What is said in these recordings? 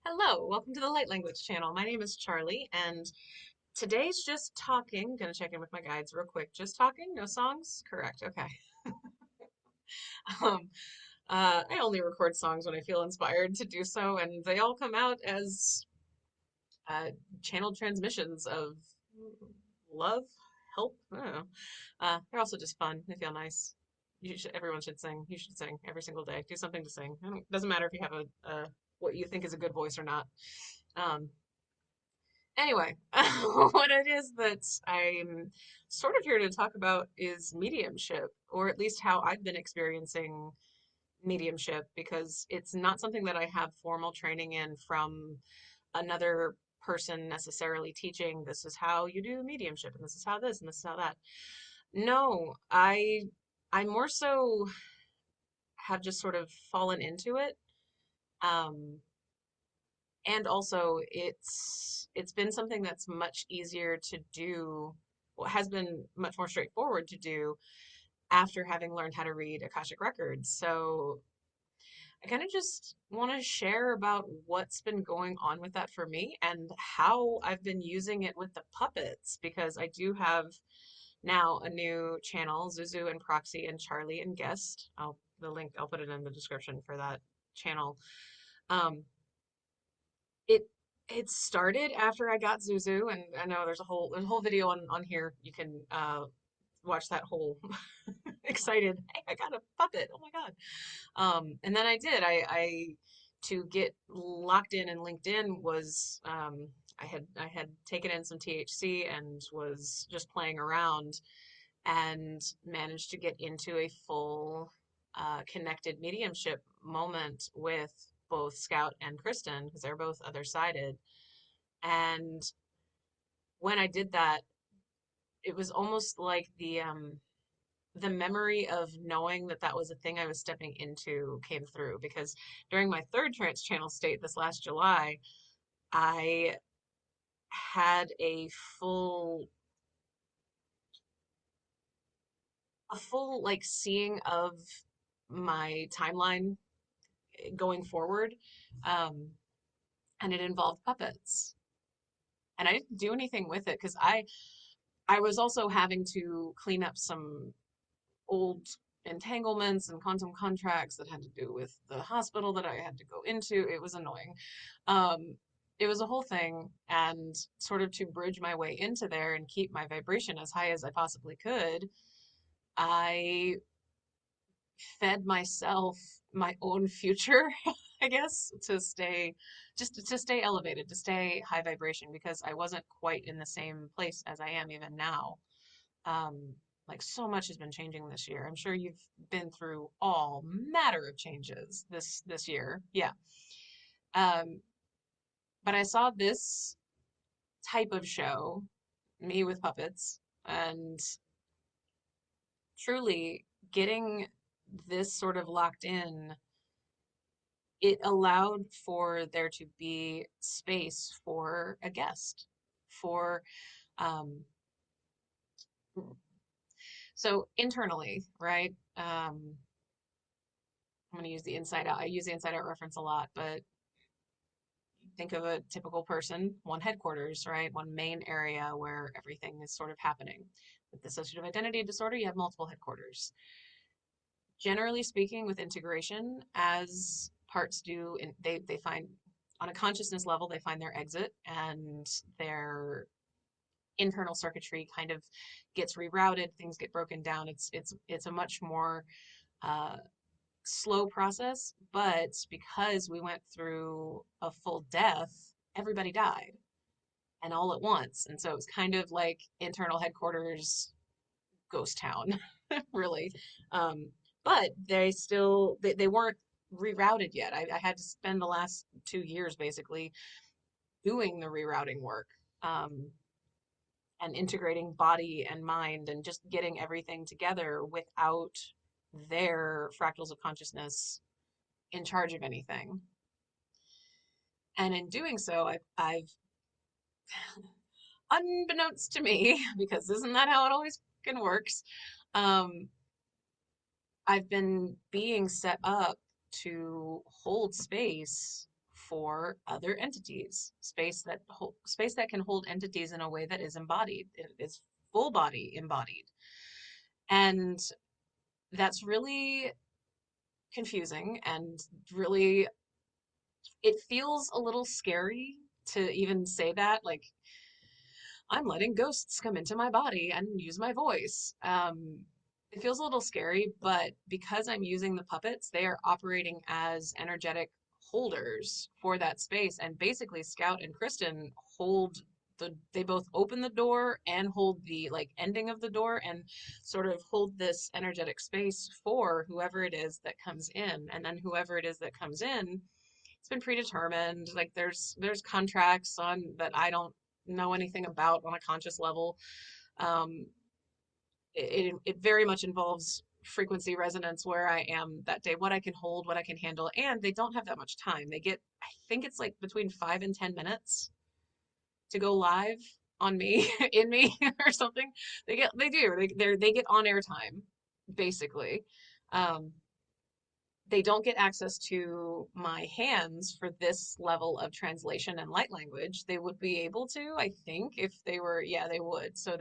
Hello, welcome to the Light Language channel. My name is Charlie, and today's just talking. Gonna check in with my guides real quick. Just talking, no songs? Correct. Okay. Um, I only record songs when I feel inspired to do so, and they all come out as uh, channeled transmissions of love, help. I don't know. They're also just fun. They feel nice. Everyone should sing. You should sing every single day. Do something to sing. Doesn't matter if you have a what you think is a good voice or not. Um, Anyway, what it is that I'm sort of here to talk about is mediumship, or at least how I've been experiencing mediumship, because it's not something that I have formal training in from another person necessarily teaching this is how you do mediumship and this is how this and this is how that. No, I more so have just sort of fallen into it. Um, and also it's been something that's much easier to do, well, has been much more straightforward to do after having learned how to read Akashic records. So I kind of just want to share about what's been going on with that for me and how I've been using it with the puppets, because I do have now a new channel, Zuzu and Proxy and Charlie and Guest. I'll put it in the description for that channel. um it it started after I got Zuzu, and I know there's a whole video on here. You can watch that whole excited, hey, I got a puppet. Oh my God. And then I to get locked in and linked in was I had taken in some THC and was just playing around and managed to get into a full connected mediumship moment with both Scout and Kristen, because they're both other sided. And when I did that, it was almost like the memory of knowing that that was a thing I was stepping into came through, because during my third trance channel state this last July, I had full a full like seeing of my timeline going forward. Um, and it involved puppets. And I didn't do anything with it because I was also having to clean up some old entanglements and quantum contracts that had to do with the hospital that I had to go into. It was annoying. Um, it was a whole thing, and sort of to bridge my way into there and keep my vibration as high as I possibly could, I fed myself my own future, I guess, to stay to stay elevated, to stay high vibration, because I wasn't quite in the same place as I am even now. Um, like so much has been changing this year. I'm sure you've been through all matter of changes this year. Yeah. Um, but I saw this type of show, me with puppets, and truly getting this sort of locked in, it allowed for there to be space for a guest, for um so internally, right? I'm going to use the inside out. I use the inside out reference a lot, but think of a typical person, one headquarters, right? One main area where everything is sort of happening. With dissociative identity disorder, you have multiple headquarters. Generally speaking, with integration, as parts do, they find on a consciousness level, they find their exit, and their internal circuitry kind of gets rerouted. Things get broken down. It's a much more uh, slow process, but because we went through a full death, everybody died and all at once. And so it was kind of like internal headquarters ghost town, really. Um, but they weren't rerouted yet. I had to spend the last 2 years basically doing the rerouting work. And integrating body and mind and just getting everything together without their fractals of consciousness in charge of anything. And in doing so, I've unbeknownst to me, because isn't that how it always fucking works? Um, I've been being set up to hold space for other entities, space that can hold entities in a way that is embodied. It is full body embodied. And that's really confusing and really, it feels a little scary to even say that, like, I'm letting ghosts come into my body and use my voice. It feels a little scary, but because I'm using the puppets, they are operating as energetic holders for that space. And basically, Scout and Kristen hold they both open the door and hold the like ending of the door and sort of hold this energetic space for whoever it is that comes in. And then whoever it is that comes in, it's been predetermined. Like there's contracts on that I don't know anything about on a conscious level. Um, it very much involves frequency resonance where I am that day, what I can hold, what I can handle, and they don't have that much time. They get, I think it's like between 5 and 10 minutes to go live on me in me or something. They get on air time basically. Um, they don't get access to my hands for this level of translation and light language. They would be able to, I think, if they were, yeah, they would. So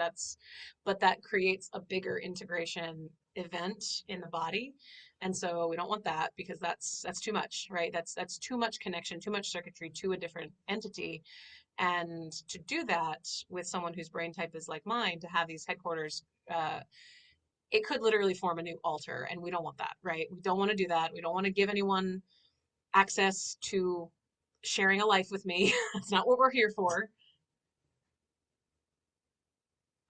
but that creates a bigger integration event in the body. And so we don't want that because that's too much, right? That's too much connection, too much circuitry to a different entity. And to do that with someone whose brain type is like mine, to have these headquarters, it could literally form a new altar, and we don't want that, right? We don't want to do that. We don't want to give anyone access to sharing a life with me. That's not what we're here for.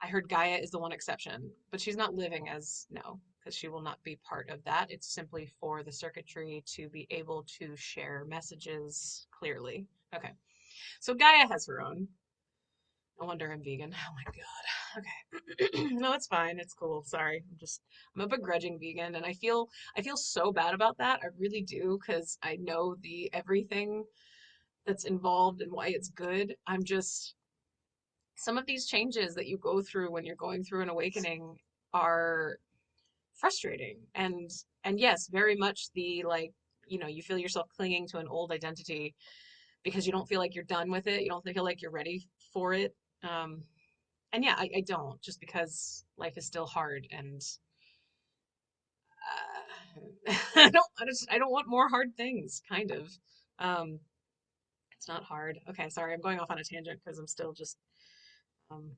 I heard Gaia is the one exception, but she's not living as, no, because she will not be part of that. It's simply for the circuitry to be able to share messages clearly. Okay. So Gaia has her own. No wonder I'm vegan. Oh my God. Okay. No, it's fine. It's cool. Sorry. I'm a begrudging vegan and I feel so bad about that. I really do because I know the everything that's involved and why it's good. I'm just some of these changes that you go through when you're going through an awakening are frustrating and yes, very much the like, you feel yourself clinging to an old identity because you don't feel like you're done with it. You don't feel like you're ready for it. Um, and yeah, I don't just because life is still hard and I don't want more hard things, kind of. Um, it's not hard. Okay, sorry, I'm going off on a tangent because I'm still just, um,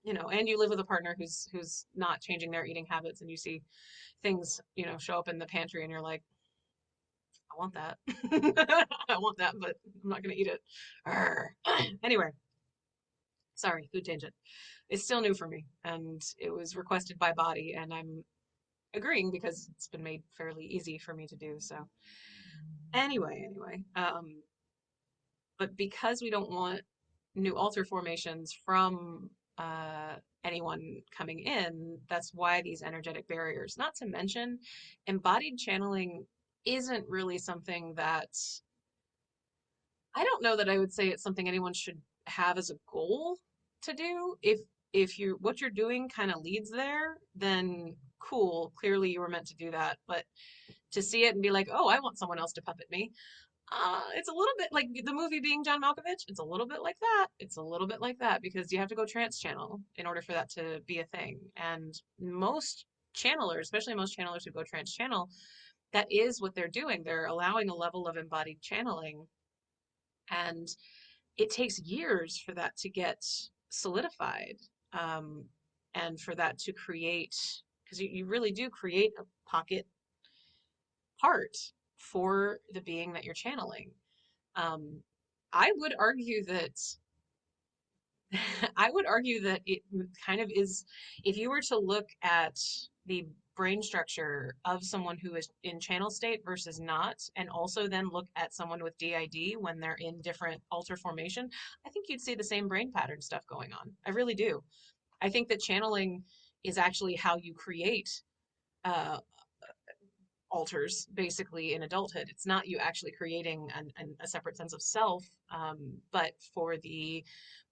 and you live with a partner who's not changing their eating habits, and you see things, show up in the pantry, and you're like, I want that. I want that, but I'm not gonna eat it. Anyway, sorry, food tangent. It's still new for me, and it was requested by body, and I'm agreeing because it's been made fairly easy for me to do. So anyway, but because we don't want new altar formations from anyone coming in, that's why these energetic barriers. Not to mention, embodied channeling isn't really something that I don't know that I would say it's something anyone should have as a goal to do. If you what you're doing kind of leads there, then cool. Clearly you were meant to do that. But to see it and be like, oh, I want someone else to puppet me. It's a little bit like the movie Being John Malkovich. It's a little bit like that. It's a little bit like that because you have to go trance channel in order for that to be a thing. And most channelers, especially most channelers who go trance channel, that is what they're doing. They're allowing a level of embodied channeling. And it takes years for that to get solidified um, and for that to create, because you really do create a pocket part for the being that you're channeling. Um, I would argue that I would argue that it kind of is, if you were to look at the brain structure of someone who is in channel state versus not, and also then look at someone with DID when they're in different alter formation, I think you'd see the same brain pattern stuff going on. I really do. I think that channeling is actually how you create uh, alters basically in adulthood. It's not you actually creating a separate sense of self, but for the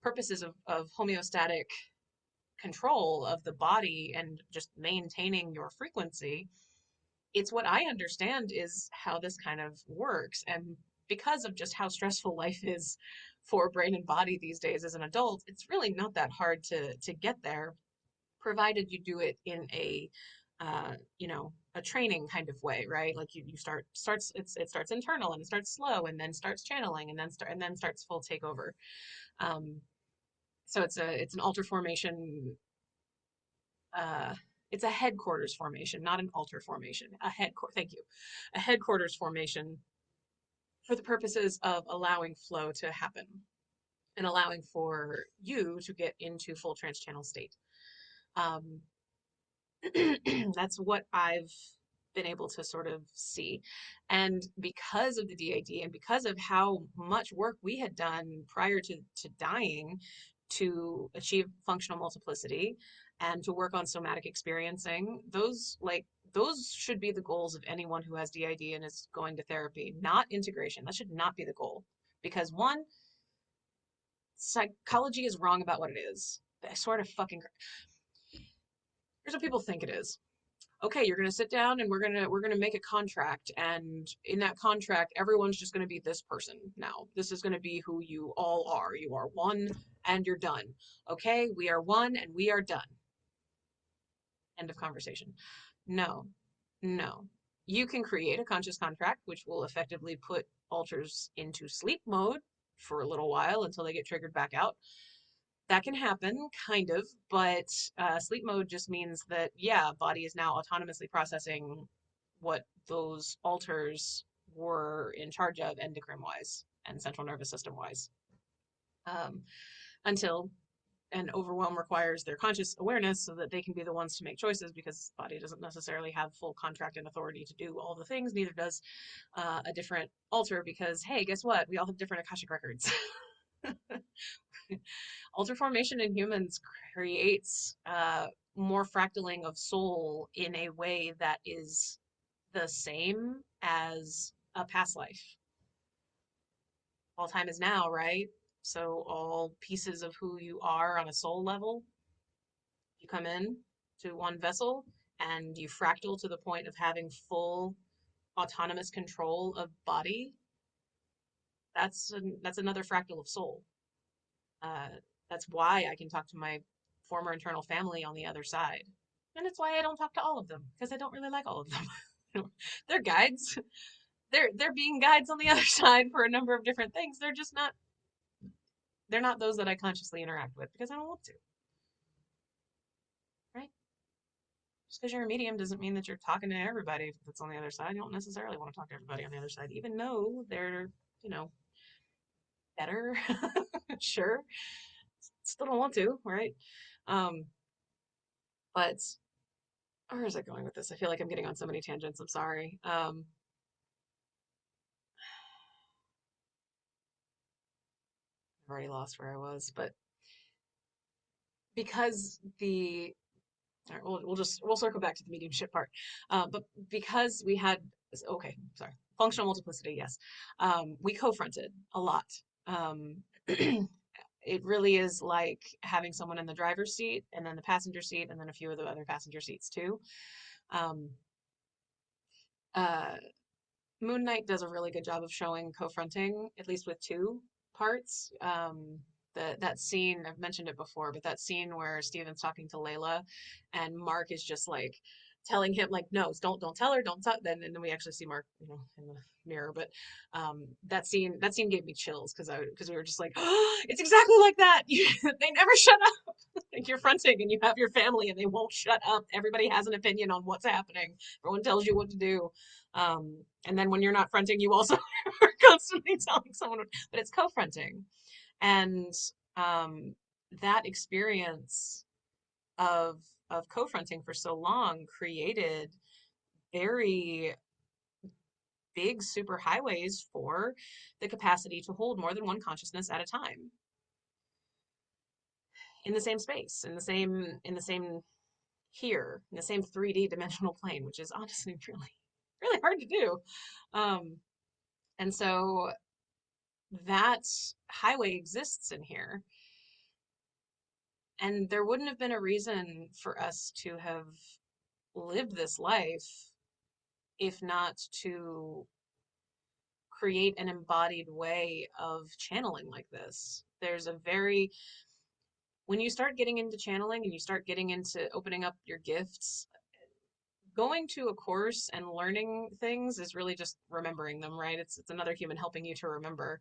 purposes of homeostatic control of the body and just maintaining your frequency, it's what I understand is how this kind of works. And because of just how stressful life is for brain and body these days as an adult, it's really not that hard to get there, provided you do it in a a training kind of way, right? Like you it starts internal and it starts slow and then starts channeling and then starts full takeover. Um, so it's an altar formation. Uh, it's a headquarters formation, not an altar formation. Thank you, a headquarters formation for the purposes of allowing flow to happen and allowing for you to get into full trance channel state. Um, that's what I've been able to sort of see. And because of the DID and because of how much work we had done prior to dying to achieve functional multiplicity and to work on somatic experiencing, those should be the goals of anyone who has DID and is going to therapy, not integration. That should not be the goal. Because one, psychology is wrong about what it is. I swear to fucking. Here's what people think it is. Okay, you're going to sit down and we're going to make a contract, and in that contract everyone's just going to be this person now. This is going to be who you all are. You are one and you're done. Okay, we are one and we are done. End of conversation. No. No. You can create a conscious contract which will effectively put alters into sleep mode for a little while until they get triggered back out. That can happen, kind of, but sleep mode just means that, yeah, body is now autonomously processing what those alters were in charge of endocrine wise and central nervous system wise. Um, until an overwhelm requires their conscious awareness so that they can be the ones to make choices, because body doesn't necessarily have full contract and authority to do all the things. Neither does a different alter, because, hey, guess what? We all have different Akashic records. Alter formation in humans creates more fractaling of soul in a way that is the same as a past life. All time is now, right? So all pieces of who you are on a soul level, you come in to one vessel and you fractal to the point of having full autonomous control of body. That's another fractal of soul. Uh, that's why I can talk to my former internal family on the other side. And it's why I don't talk to all of them, because I don't really like all of them. They're guides. They're being guides on the other side for a number of different things. They're not those that I consciously interact with because I don't want to. Right? Just because you're a medium doesn't mean that you're talking to everybody that's on the other side. You don't necessarily want to talk to everybody on the other side, even though they're, better. Sure. Still don't want to, right? Um, but where is it going with this? I feel like I'm getting on so many tangents. I'm sorry. I've already lost where I was, but because all right, we'll circle back to the mediumship part. But because we had, okay, sorry, functional multiplicity, yes, we co-fronted a lot. Um, it really is like having someone in the driver's seat and then the passenger seat and then a few of the other passenger seats too. Um, uh, Moon Knight does a really good job of showing co-fronting, at least with two parts. That scene, I've mentioned it before, but that scene where Steven's talking to Layla and Mark is just like telling him like, no, don't tell her, don't tell. Then we actually see Mark, in the mirror. But that scene gave me chills because we were just like, oh, it's exactly like that. They never shut up. Like you're fronting and you have your family and they won't shut up. Everybody has an opinion on what's happening. Everyone tells you what to do. And then when you're not fronting, you also are constantly telling someone, but it's co-fronting. And that experience of co-fronting for so long created very big superhighways for the capacity to hold more than one consciousness at a time in the same space, in the same here, in the same 3D dimensional plane, which is honestly really, really hard to do. And so that highway exists in here. And there wouldn't have been a reason for us to have lived this life if not to create an embodied way of channeling like this. There's a very, when you start getting into channeling and you start getting into opening up your gifts, going to a course and learning things is really just remembering them, right? It's another human helping you to remember.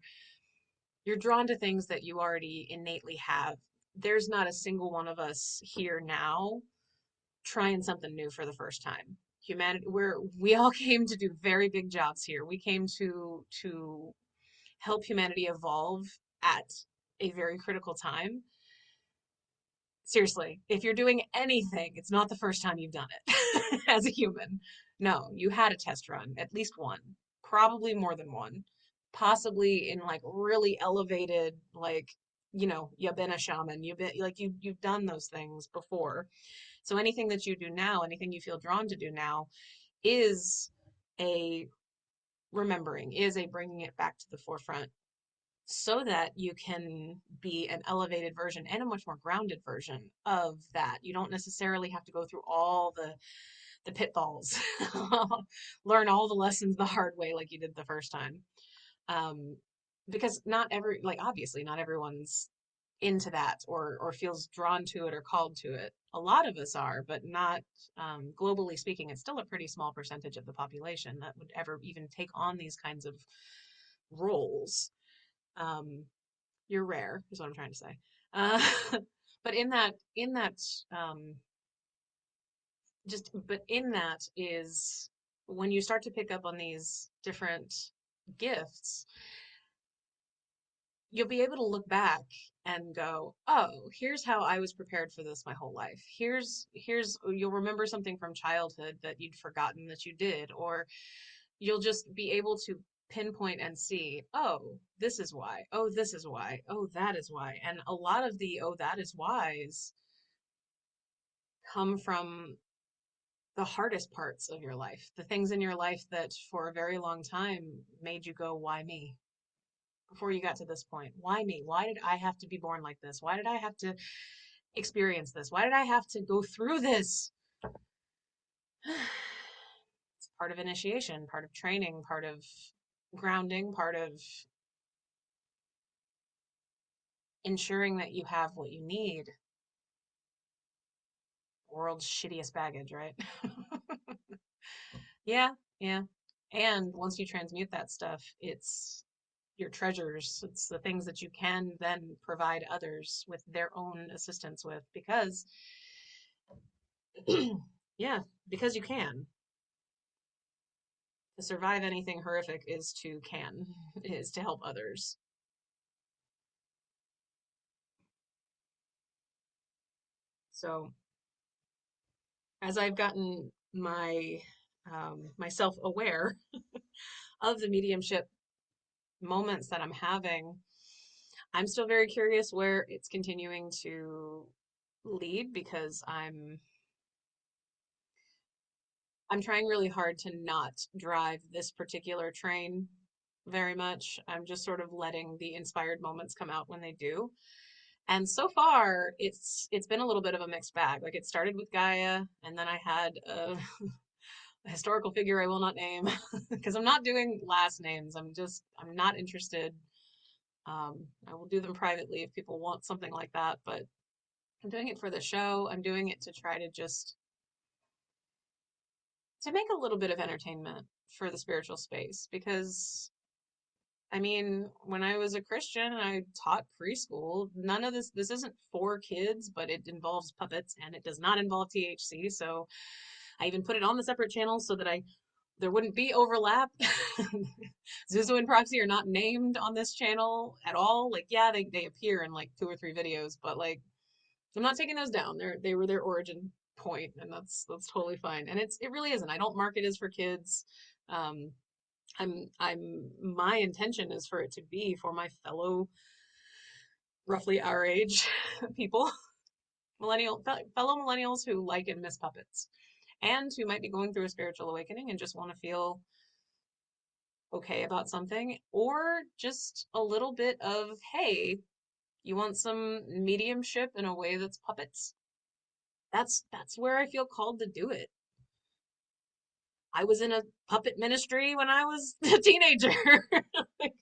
You're drawn to things that you already innately have. There's not a single one of us here now trying something new for the first time. Humanity, we all came to do very big jobs here. We came to help humanity evolve at a very critical time. Seriously, if you're doing anything, it's not the first time you've done it as a human. No, you had a test run, at least one, probably more than one, possibly in like really elevated, like, you've been a shaman, you've been like you've done those things before. So anything that you do now, anything you feel drawn to do now is a remembering, is a bringing it back to the forefront so that you can be an elevated version and a much more grounded version of that. You don't necessarily have to go through all the pitfalls, learn all the lessons the hard way like you did the first time. Um, because obviously not everyone's into that or feels drawn to it or called to it. A lot of us are, but not globally speaking. It's still a pretty small percentage of the population that would ever even take on these kinds of roles. Um, you're rare, is what I'm trying to say. Uh, but um, in that is when you start to pick up on these different gifts, you'll be able to look back and go, oh, here's how I was prepared for this my whole life. You'll remember something from childhood that you'd forgotten that you did, or you'll just be able to pinpoint and see, oh, this is why. Oh, this is why. Oh, that is why. And a lot of the, oh, that is whys come from the hardest parts of your life, the things in your life that for a very long time made you go, why me? Before you got to this point, why me? Why did I have to be born like this? Why did I have to experience this? Why did I have to go through this? It's part of initiation, part of training, part of grounding, part of ensuring that you have what you need. World's shittiest baggage, right? Yeah, yeah. And once you transmute that stuff, it's your treasures. It's the things that you can then provide others with their own assistance with because, yeah, because you can. To survive anything horrific is to help others. So as I've gotten myself aware of the mediumship moments that I'm having, I'm still very curious where it's continuing to lead because I'm trying really hard to not drive this particular train very much. I'm just sort of letting the inspired moments come out when they do. And so far, it's been a little bit of a mixed bag. Like it started with Gaia, and then I had a historical figure I will not name because I'm not doing last names. I'm not interested. I will do them privately if people want something like that, but I'm doing it for the show. I'm doing it to try to just to make a little bit of entertainment for the spiritual space because I mean, when I was a Christian and I taught preschool, none of this isn't for kids, but it involves puppets and it does not involve THC. So I even put it on the separate channel so that there wouldn't be overlap. Zuzu and Proxy are not named on this channel at all. Like, yeah, they appear in like 2 or 3 videos, but like I'm not taking those down. They were their origin point, and that's totally fine. And it really isn't. I don't mark it as for kids. Um, I'm my intention is for it to be for my fellow roughly our age people, fellow millennials who like and miss puppets, and who might be going through a spiritual awakening and just want to feel okay about something, or just a little bit of hey, you want some mediumship in a way that's puppets. That's where I feel called to do it. I was in a puppet ministry when I was a teenager. Like,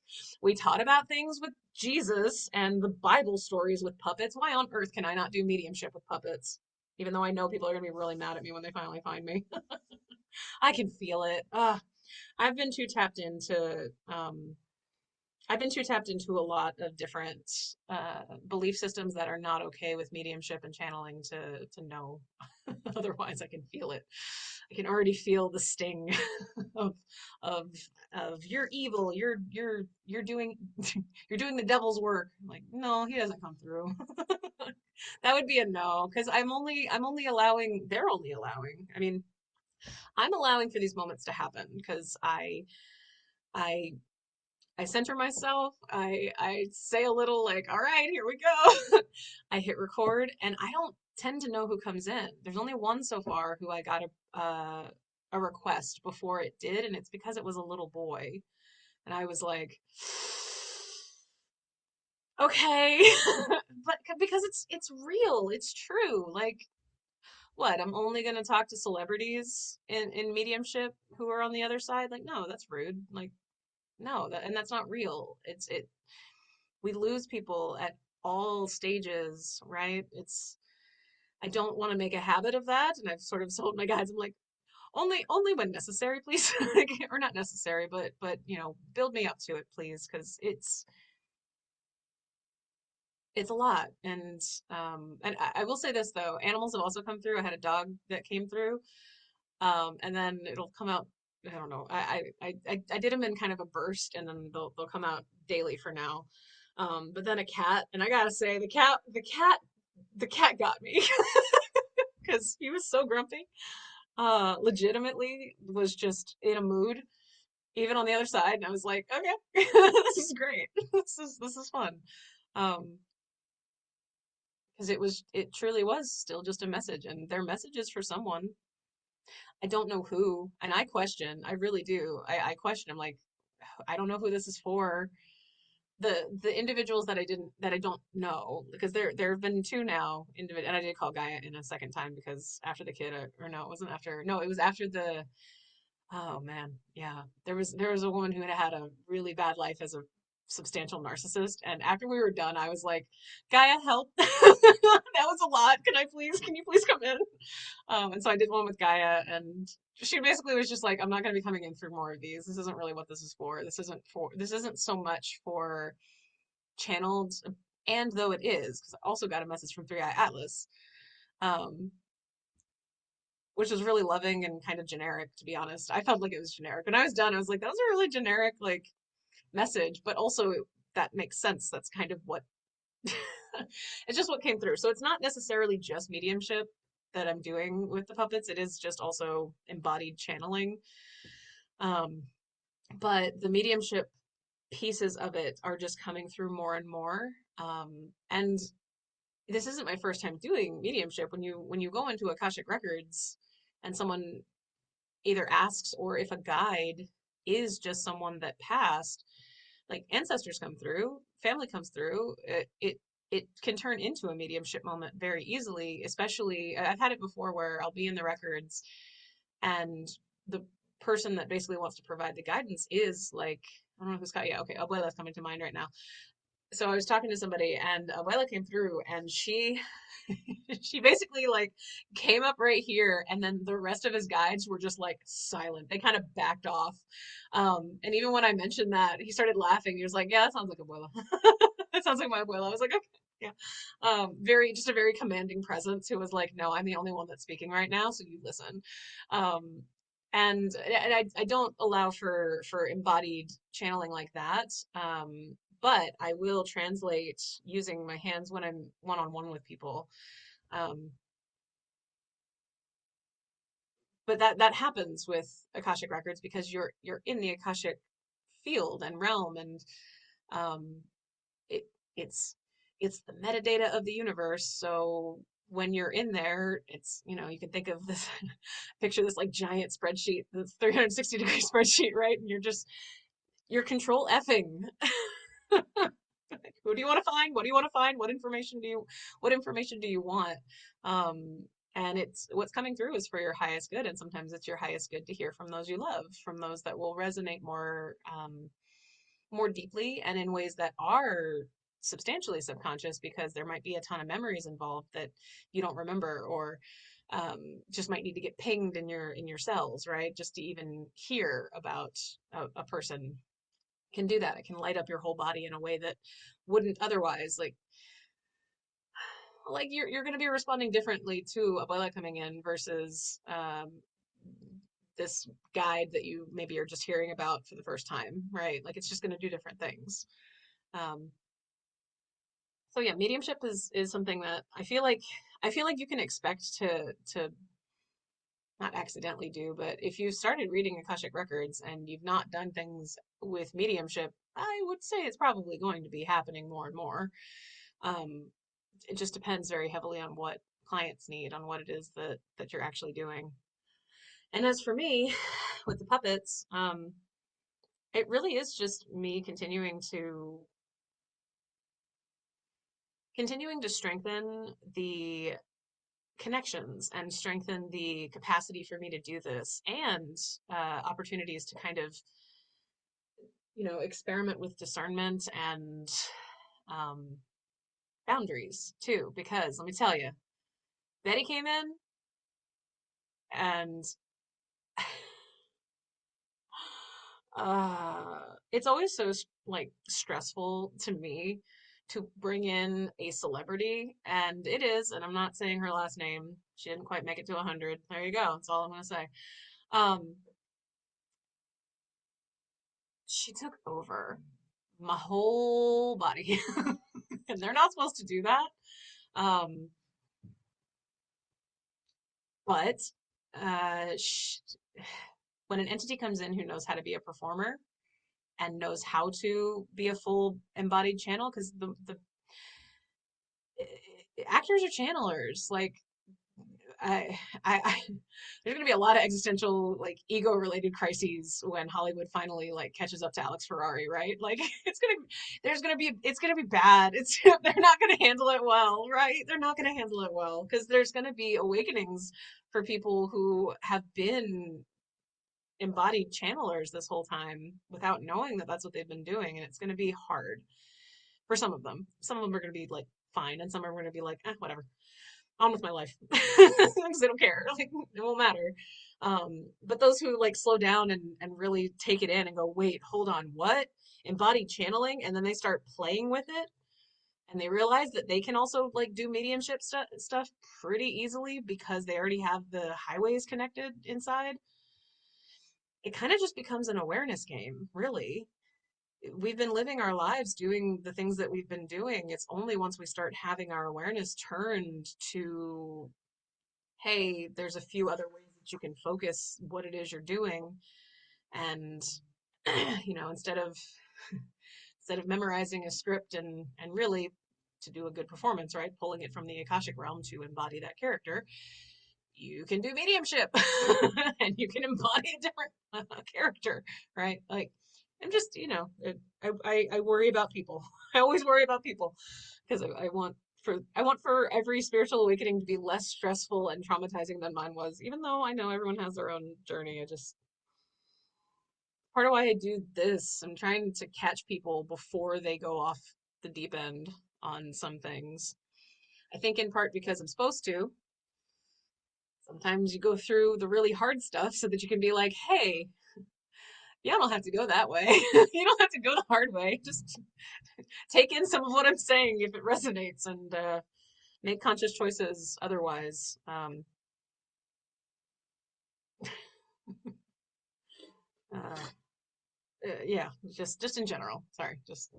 we taught about things with Jesus and the Bible stories with puppets. Why on earth can I not do mediumship with puppets? Even though I know people are going to be really mad at me when they finally find me. I can feel it. I've been too tapped into I've been too tapped into a lot of different belief systems that are not okay with mediumship and channeling to know. Otherwise, I can feel it. I can already feel the sting of of you're evil. You're doing you're doing the devil's work. I'm like, no, he doesn't come through. That would be a no, because I'm only allowing. They're only allowing. I mean, I'm allowing for these moments to happen because I I center myself. I say a little like, all right, here we go. I hit record, and I don't tend to know who comes in. There's only one so far who I got a request before it did, and it's because it was a little boy, and I was like, okay, but because it's real, it's true. Like, what? I'm only gonna talk to celebrities in mediumship who are on the other side? Like, no, that's rude. Like, no, and that's not real. We lose people at all stages, right? I don't want to make a habit of that, and I've sort of told my guys, I'm like, only when necessary, please. Like, or not necessary, but build me up to it, please, because it's a lot. And I will say this though, animals have also come through. I had a dog that came through, and then it'll come out. I don't know. I did them in kind of a burst, and then they'll come out daily for now. But then a cat, and I gotta say, the cat got me because he was so grumpy. Legitimately was just in a mood, even on the other side, and I was like, okay, this is great. This is fun. Um, because it truly was still just a message, and their message is for someone. I don't know who, and I question. I really do. I question. I'm like, I don't know who this is for. The individuals that I don't know, because there have been two now individual, and I did call Gaia in a second time because after the kid, or no, it wasn't after. No, it was after the. Oh man, yeah. There was a woman who had had a really bad life as a substantial narcissist, and after we were done, I was like, Gaia, help. That was a lot. Can you please come in? And so I did one with Gaia, and she basically was just like, I'm not going to be coming in for more of these. This isn't really what this is for. This isn't so much for channeled, and though it is, because I also got a message from Three Eye Atlas, um, which was really loving and kind of generic, to be honest. I felt like it was generic. When I was done, I was like, that was a really generic, like, message, but also that makes sense. That's kind of what it's just what came through. So it's not necessarily just mediumship that I'm doing with the puppets. It is just also embodied channeling. Um, but the mediumship pieces of it are just coming through more and more. And this isn't my first time doing mediumship. When you go into Akashic Records and someone either asks, or if a guide is just someone that passed, like ancestors come through, family comes through, it can turn into a mediumship moment very easily. Especially, I've had it before where I'll be in the records, and the person that basically wants to provide the guidance is like, I don't know who's got, yeah, okay, Abuela's coming to mind right now. So I was talking to somebody, and Abuela came through, and she she basically like came up right here, and then the rest of his guides were just like silent. They kind of backed off. And even when I mentioned that, he started laughing. He was like, yeah, that sounds like Abuela. That sounds like my Abuela. I was like, okay. Yeah. Just a very commanding presence who was like, no, I'm the only one that's speaking right now, so you listen. Um, and I don't allow for embodied channeling like that. But I will translate using my hands when I'm one on one with people. Um, but that happens with Akashic Records because you're in the Akashic field and realm, and um, it it's it's the metadata of the universe. So when you're in there, it's, you can think of this picture this like giant spreadsheet, this 360-degree spreadsheet, right? And you're control effing. Who do you want to find? What do you want to find? What information do you want? Um, And it's what's coming through is for your highest good, and sometimes it's your highest good to hear from those you love, from those that will resonate more deeply and in ways that are substantially subconscious, because there might be a ton of memories involved that you don't remember, or just might need to get pinged in your cells, right? Just to even hear about a person can do that. It can light up your whole body in a way that wouldn't otherwise. Like you're going to be responding differently to a boiler coming in versus this guide that you maybe are just hearing about for the first time, right? Like it's just going to do different things. Um, so yeah, mediumship is something that I feel like you can expect to not accidentally do, but if you started reading Akashic records and you've not done things with mediumship, I would say it's probably going to be happening more and more. Um, it just depends very heavily on what clients need, on what it is that you're actually doing. And as for me, with the puppets, it really is just me continuing to strengthen the connections and strengthen the capacity for me to do this, and opportunities to kind of, experiment with discernment and um, boundaries too. Because let me tell you, Betty came in and it's always so like stressful to me to bring in a celebrity, and it is, and I'm not saying her last name. She didn't quite make it to 100. There you go. That's all I'm gonna say. Um, she took over my whole body, and they're not supposed to do that. Um, but sh when an entity comes in who knows how to be a performer and knows how to be a full embodied channel, because the actors are channelers. Like I there's gonna be a lot of existential, like, ego related crises when Hollywood finally like catches up to Alex Ferrari, right? Like it's gonna be bad. It's they're not gonna handle it well, right? They're not gonna handle it well because there's gonna be awakenings for people who have been embodied channelers this whole time without knowing that that's what they've been doing, and it's gonna be hard for some of them. Some of them are gonna be like fine, and some are gonna be like, whatever, on with my life because I don't care. Like, it won't matter. But those who like slow down and really take it in and go, wait, hold on, what? Embodied channeling, and then they start playing with it, and they realize that they can also like do mediumship stuff pretty easily because they already have the highways connected inside. It kind of just becomes an awareness game, really. We've been living our lives doing the things that we've been doing. It's only once we start having our awareness turned to, hey, there's a few other ways that you can focus what it is you're doing. And, instead of memorizing a script and really to do a good performance, right, pulling it from the Akashic realm to embody that character, you can do mediumship and you can embody a different character, right? Like, I'm just, I worry about people. I always worry about people because I want for every spiritual awakening to be less stressful and traumatizing than mine was, even though I know everyone has their own journey. I just, part of why I do this, I'm trying to catch people before they go off the deep end on some things. I think in part because I'm supposed to. Sometimes you go through the really hard stuff so that you can be like, hey, you don't have to go that way. You don't have to go the hard way. Just take in some of what I'm saying if it resonates, and make conscious choices otherwise. Uh, yeah, just in general. Sorry, just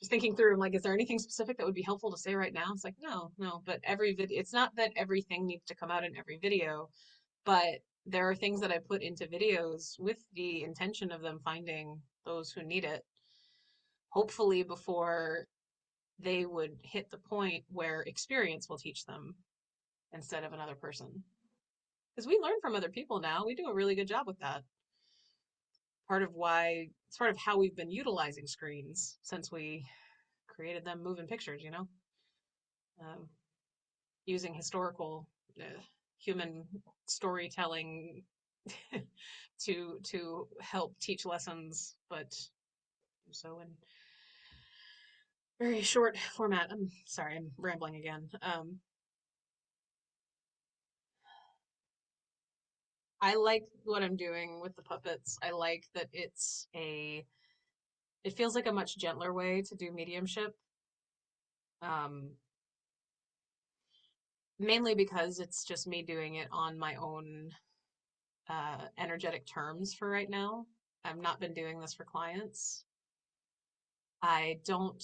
thinking through. I'm like, is there anything specific that would be helpful to say right now? It's like, no. But every video, it's not that everything needs to come out in every video, but there are things that I put into videos with the intention of them finding those who need it, hopefully before they would hit the point where experience will teach them instead of another person. Because we learn from other people now. We do a really good job with that. It's part of how we've been utilizing screens since we created them moving pictures, um, using historical. human storytelling to help teach lessons, but do so in very short format. I'm sorry, I'm rambling again. I like what I'm doing with the puppets. I like that it feels like a much gentler way to do mediumship. Um, Mainly because it's just me doing it on my own energetic terms for right now. I've not been doing this for clients. I don't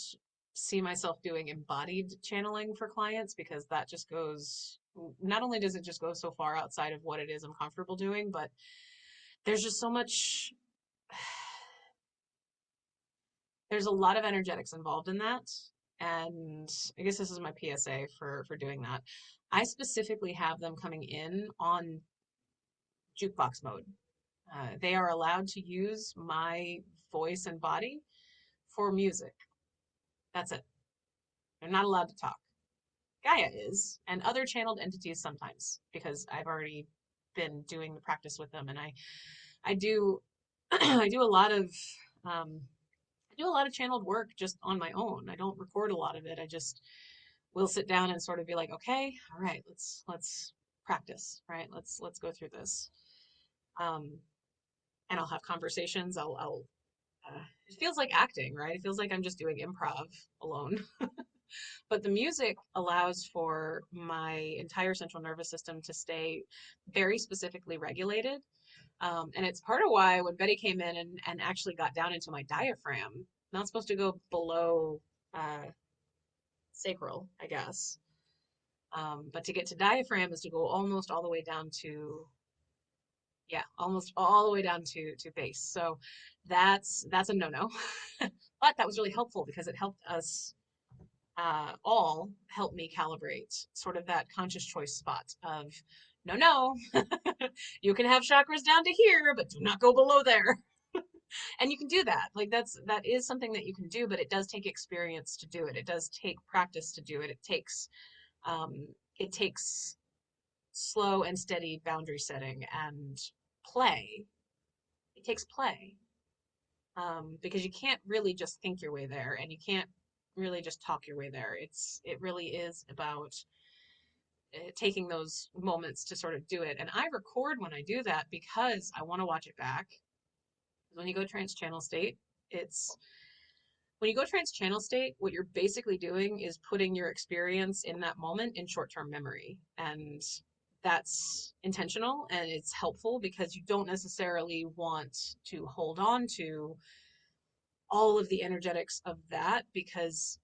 see myself doing embodied channeling for clients because that just goes, not only does it just go so far outside of what it is I'm comfortable doing, but there's just so much, there's a lot of energetics involved in that. And I guess this is my PSA for doing that. I specifically have them coming in on jukebox mode. They are allowed to use my voice and body for music. That's it. They're not allowed to talk. Gaia is, and other channeled entities sometimes, because I've already been doing the practice with them, and I do I do a lot of um, I do a lot of channeled work just on my own. I don't record a lot of it. I just will sit down and sort of be like, okay, all right, let's practice, right? Let's go through this. Um, and I'll have conversations. I'll it feels like acting, right? It feels like I'm just doing improv alone. But the music allows for my entire central nervous system to stay very specifically regulated. And it's part of why when Betty came in and actually got down into my diaphragm, not supposed to go below uh, sacral, I guess. But to get to diaphragm is to go almost all the way down to, yeah, almost all the way down to base. So that's a no-no. But that was really helpful because it helped us all help me calibrate sort of that conscious choice spot of no, no, you can have chakras down to here, but do not go below there. And you can do that. Like that is something that you can do, but it does take experience to do it. It does take practice to do it. Um, it takes slow and steady boundary setting and play. It takes play because you can't really just think your way there, and you can't really just talk your way there. It really is about taking those moments to sort of do it. And I record when I do that because I want to watch it back. When you go trans channel state, it's when you go trans channel state, what you're basically doing is putting your experience in that moment in short term memory. And that's intentional and it's helpful because you don't necessarily want to hold on to all of the energetics of that because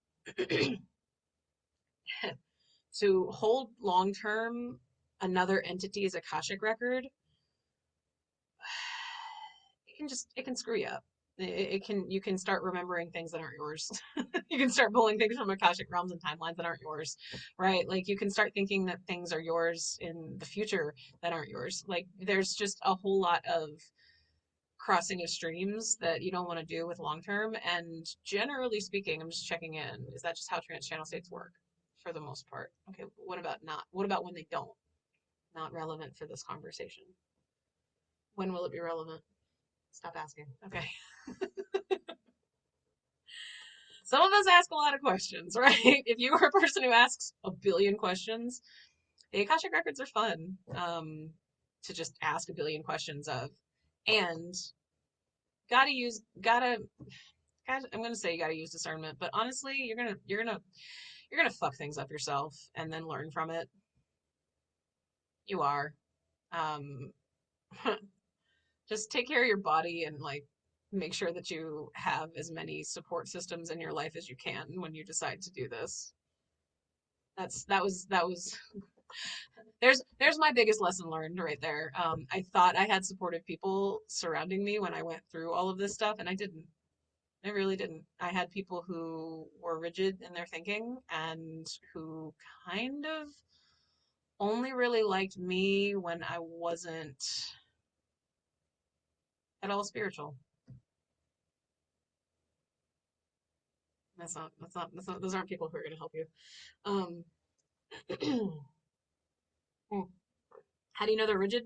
to hold long term another entity's Akashic record, it can screw you up. It can you can start remembering things that aren't yours. You can start pulling things from Akashic realms and timelines that aren't yours, right? Like you can start thinking that things are yours in the future that aren't yours. Like there's just a whole lot of crossing of streams that you don't want to do with long term. And generally speaking, I'm just checking in. Is that just how trans channel states work for the most part? Okay, what about not? What about when they don't? Not relevant for this conversation. When will it be relevant? Stop asking. Okay. Some of us ask a lot of questions, right? If you are a person who asks a billion questions, the Akashic records are fun to just ask a billion questions of, and gotta. I'm gonna say you gotta use discernment, but honestly, you're gonna fuck things up yourself and then learn from it. You are. Um, just take care of your body and like make sure that you have as many support systems in your life as you can when you decide to do this. That was there's my biggest lesson learned right there. I thought I had supportive people surrounding me when I went through all of this stuff, and I didn't. I really didn't. I had people who were rigid in their thinking and who kind of only really liked me when I wasn't at all spiritual. Those aren't people who are going to help you. Um, How do you know they're rigid?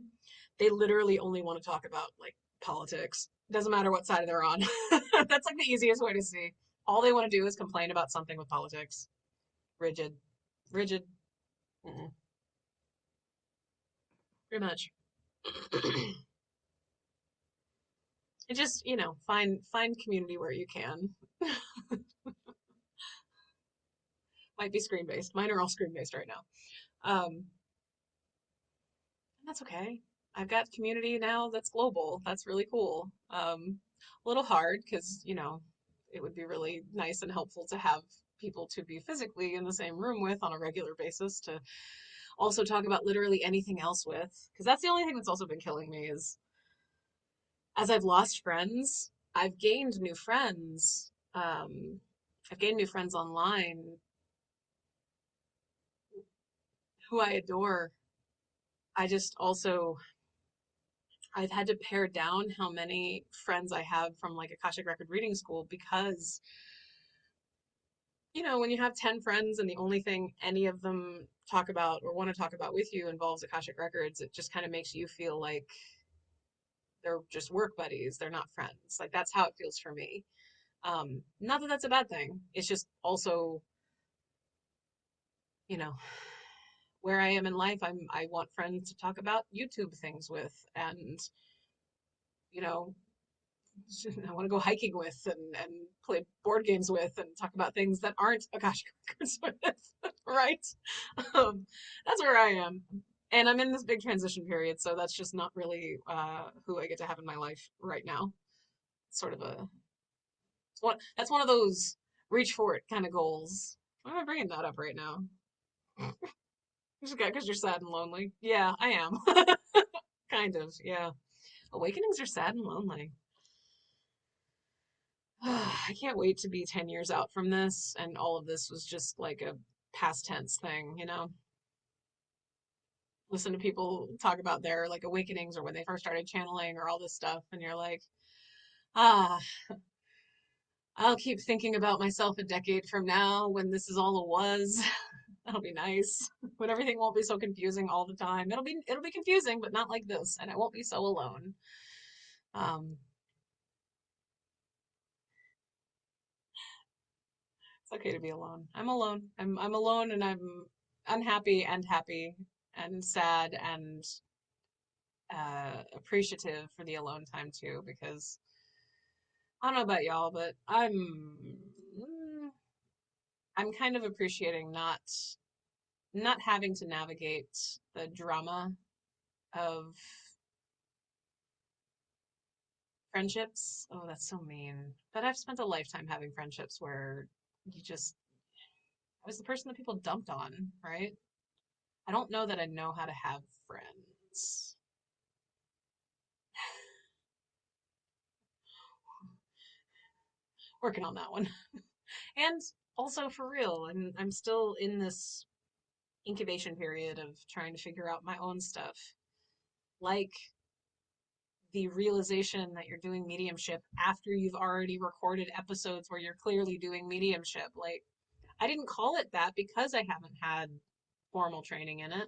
They literally only want to talk about like politics. Doesn't matter what side they're on. That's like the easiest way to see. All they want to do is complain about something with politics. Rigid. Rigid. Mm-mm. Pretty much. And just, find community where you can. Might be screen based. Mine are all screen based right now. And that's okay. I've got community now that's global. That's really cool. A little hard because, it would be really nice and helpful to have people to be physically in the same room with on a regular basis to also talk about literally anything else with. Because that's the only thing that's also been killing me is as I've lost friends, I've gained new friends. I've gained new friends online who I adore. I just also I've had to pare down how many friends I have from like Akashic Record reading school because, when you have 10 friends and the only thing any of them talk about or want to talk about with you involves Akashic Records, it just kind of makes you feel like they're just work buddies. They're not friends. Like that's how it feels for me. Not that that's a bad thing. It's just also, you know, where I am in life, I want friends to talk about YouTube things with and, you know, I want to go hiking with and play board games with and talk about things that aren't Akashic Records with, right? That's where I am. And I'm in this big transition period, so that's just not really who I get to have in my life right now. It's sort of that's one of those reach for it kind of goals. Why am I bringing that up right now? Just because you're sad and lonely. Yeah, I am. Kind of, yeah. Awakenings are sad and lonely. I can't wait to be 10 years out from this, and all of this was just like a past tense thing. Listen to people talk about their like awakenings or when they first started channeling or all this stuff, and you're like, ah, I'll keep thinking about myself a decade from now when this is all it was. That'll be nice. When everything won't be so confusing all the time. It'll be confusing, but not like this, and I won't be so alone. Um, it's okay to be alone. I'm alone. I'm alone and I'm unhappy and happy and sad and appreciative for the alone time too because I don't know about y'all, but I'm kind of appreciating not having to navigate the drama of friendships. Oh, that's so mean. But I've spent a lifetime having friendships where I was the person that people dumped on, right? I don't know that I know how to have friends. Working on that one. And also for real, I'm still in this incubation period of trying to figure out my own stuff. Like the realization that you're doing mediumship after you've already recorded episodes where you're clearly doing mediumship. Like, I didn't call it that because I haven't had formal training in it,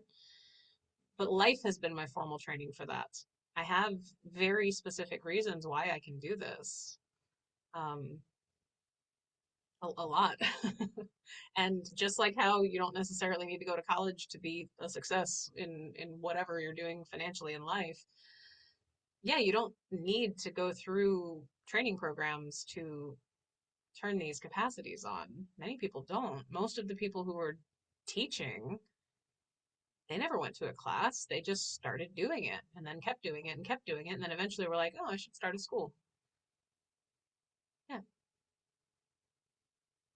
but life has been my formal training for that. I have very specific reasons why I can do this. Um, a lot. And just like how you don't necessarily need to go to college to be a success in whatever you're doing financially in life, yeah, you don't need to go through training programs to turn these capacities on. Many people don't. Most of the people who are teaching, they never went to a class. They just started doing it and then kept doing it and kept doing it. And then eventually were like, oh, I should start a school. Yeah.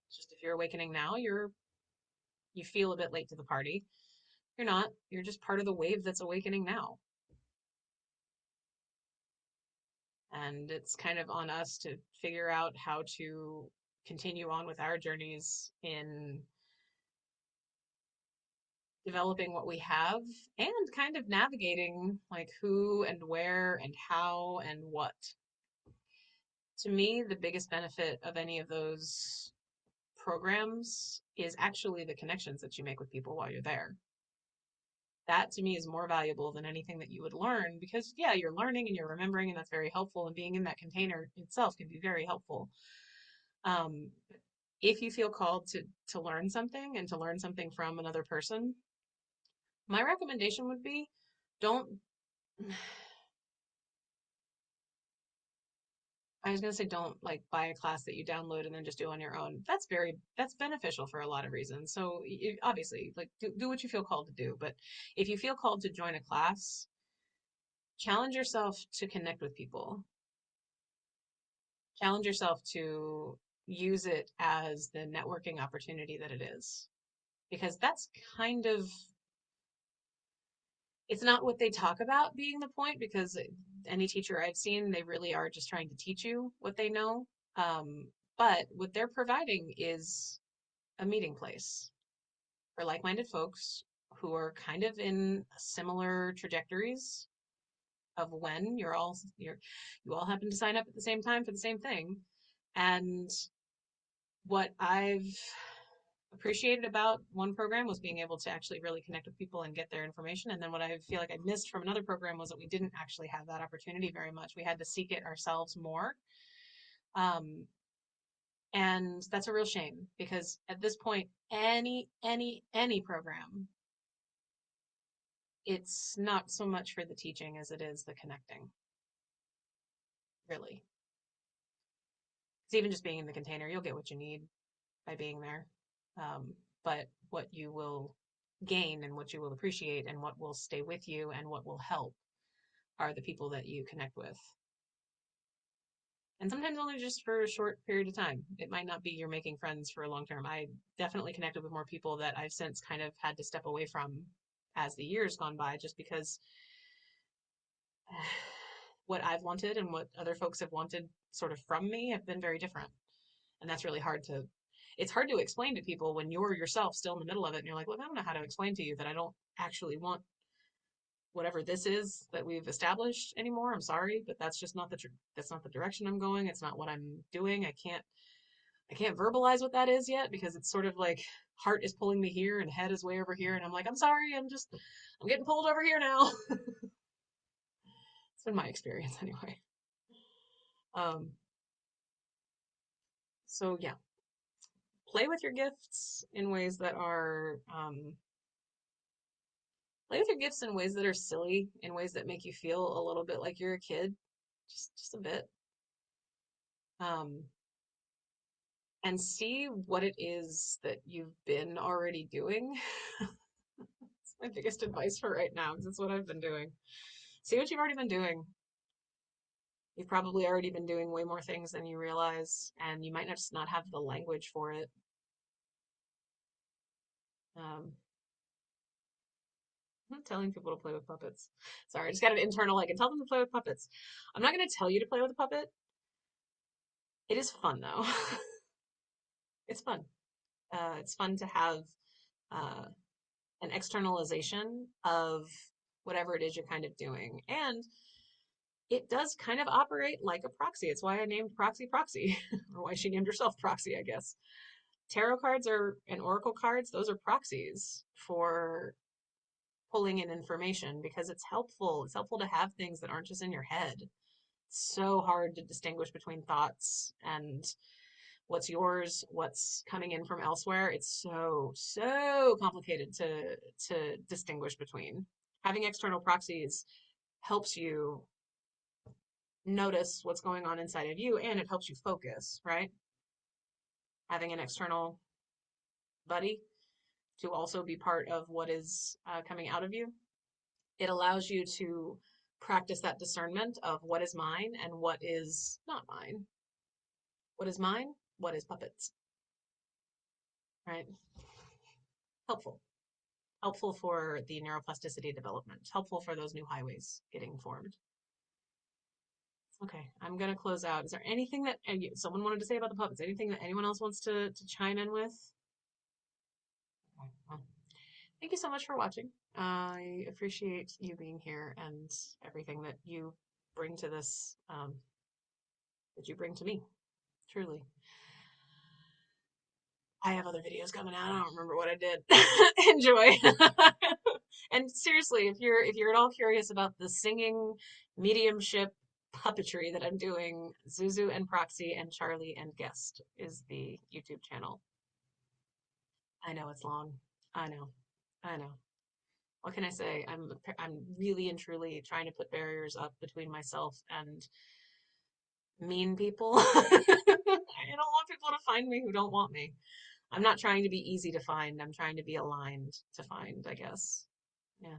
It's just if you're awakening now, you feel a bit late to the party. You're not. You're just part of the wave that's awakening now. And it's kind of on us to figure out how to continue on with our journeys in developing what we have and kind of navigating like who and where and how and what. To me, the biggest benefit of any of those programs is actually the connections that you make with people while you're there. That to me is more valuable than anything that you would learn, because yeah, you're learning and you're remembering, and that's very helpful, and being in that container itself can be very helpful. Um, if you feel called to learn something and to learn something from another person, my recommendation would be don't I was gonna say don't like buy a class that you download and then just do on your own. That's beneficial for a lot of reasons. So obviously, like do what you feel called to do. But if you feel called to join a class, challenge yourself to connect with people. Challenge yourself to use it as the networking opportunity that it is. Because that's kind of, it's not what they talk about being the point, because any teacher I've seen, they really are just trying to teach you what they know. Um, but what they're providing is a meeting place for like-minded folks who are kind of in similar trajectories of when you all happen to sign up at the same time for the same thing. And what I've appreciated about one program was being able to actually really connect with people and get their information. And then what I feel like I missed from another program was that we didn't actually have that opportunity very much. We had to seek it ourselves more. Um, and that's a real shame, because at this point, any program, it's not so much for the teaching as it is the connecting, really. Because even just being in the container, you'll get what you need by being there. But what you will gain and what you will appreciate and what will stay with you and what will help are the people that you connect with. And sometimes only just for a short period of time. It might not be you're making friends for a long term. I definitely connected with more people that I've since kind of had to step away from as the years gone by, just because what I've wanted and what other folks have wanted sort of from me have been very different. And that's really it's hard to explain to people when you're yourself still in the middle of it and you're like, look, I don't know how to explain to you that I don't actually want whatever this is that we've established anymore. I'm sorry, but that's just not that's not the direction I'm going. It's not what I'm doing. I can't verbalize what that is yet, because it's sort of like heart is pulling me here and head is way over here, and I'm like, I'm sorry, I'm getting pulled over here now. It's been my experience anyway. Um, so yeah, play with your gifts in ways that are play with your gifts in ways that are silly, in ways that make you feel a little bit like you're a kid, just a bit. Um, and see what it is that you've been already doing. It's my biggest advice for right now, because it's what I've been doing. See what you've already been doing. You've probably already been doing way more things than you realize, and you might just not have the language for it. Um, I'm not telling people to play with puppets. Sorry, I just got an internal, I can tell them to play with puppets. I'm not going to tell you to play with a puppet. It is fun, though. It's fun. It's fun to have uh, an externalization of whatever it is you're kind of doing. And it does kind of operate like a proxy. It's why I named Proxy Proxy, or why she named herself Proxy, I guess. Tarot cards and oracle cards, those are proxies for pulling in information, because it's helpful. It's helpful to have things that aren't just in your head. It's so hard to distinguish between thoughts and what's yours, what's coming in from elsewhere. It's so complicated to distinguish between. Having external proxies helps you notice what's going on inside of you, and it helps you focus, right? Having an external buddy to also be part of what is coming out of you, it allows you to practice that discernment of what is mine and what is not mine. What is mine? What is puppets? Right? Helpful. Helpful for the neuroplasticity development. Helpful for those new highways getting formed. Okay, I'm gonna close out. Is there anything that someone wanted to say about the puppets? Anything that anyone else wants to chime in with? Okay, well, thank you so much for watching. I appreciate you being here and everything that you bring to this, that you bring to me. Truly. I have other videos coming out. I don't remember what I did. Enjoy. And seriously, if you're at all curious about the singing mediumship puppetry that I'm doing, Zuzu and Proxy and Charlie and Guest is the YouTube channel. I know it's long. I know. I know. What can I say? I'm really and truly trying to put barriers up between myself and mean people. I don't want people to find me who don't want me. I'm not trying to be easy to find. I'm trying to be aligned to find, I guess. Yeah.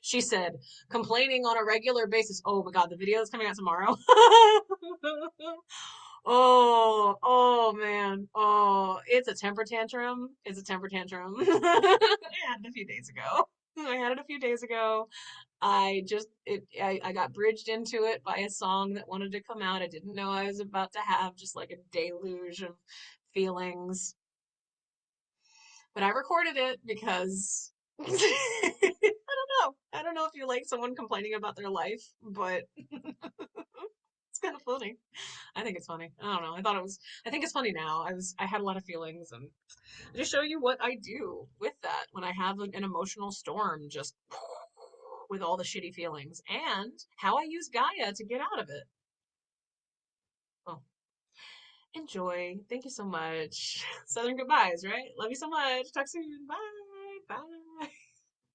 She said, complaining on a regular basis. Oh my God, the video is coming out tomorrow. Oh man. Oh, it's a temper tantrum. It's a temper tantrum. I had it a few days ago. I had it a few days ago. I got bridged into it by a song that wanted to come out. I didn't know I was about to have just like a deluge of feelings. But I recorded it because I don't know. I don't know if you like someone complaining about their life, but it's kind of funny. I think it's funny. I don't know. I think it's funny now. I had a lot of feelings and to show you what I do with that when I have an emotional storm just with all the shitty feelings and how I use Gaia to get out of it. Well, enjoy. Thank you so much. Southern goodbyes, right? Love you so much. Talk soon. Bye. Bye.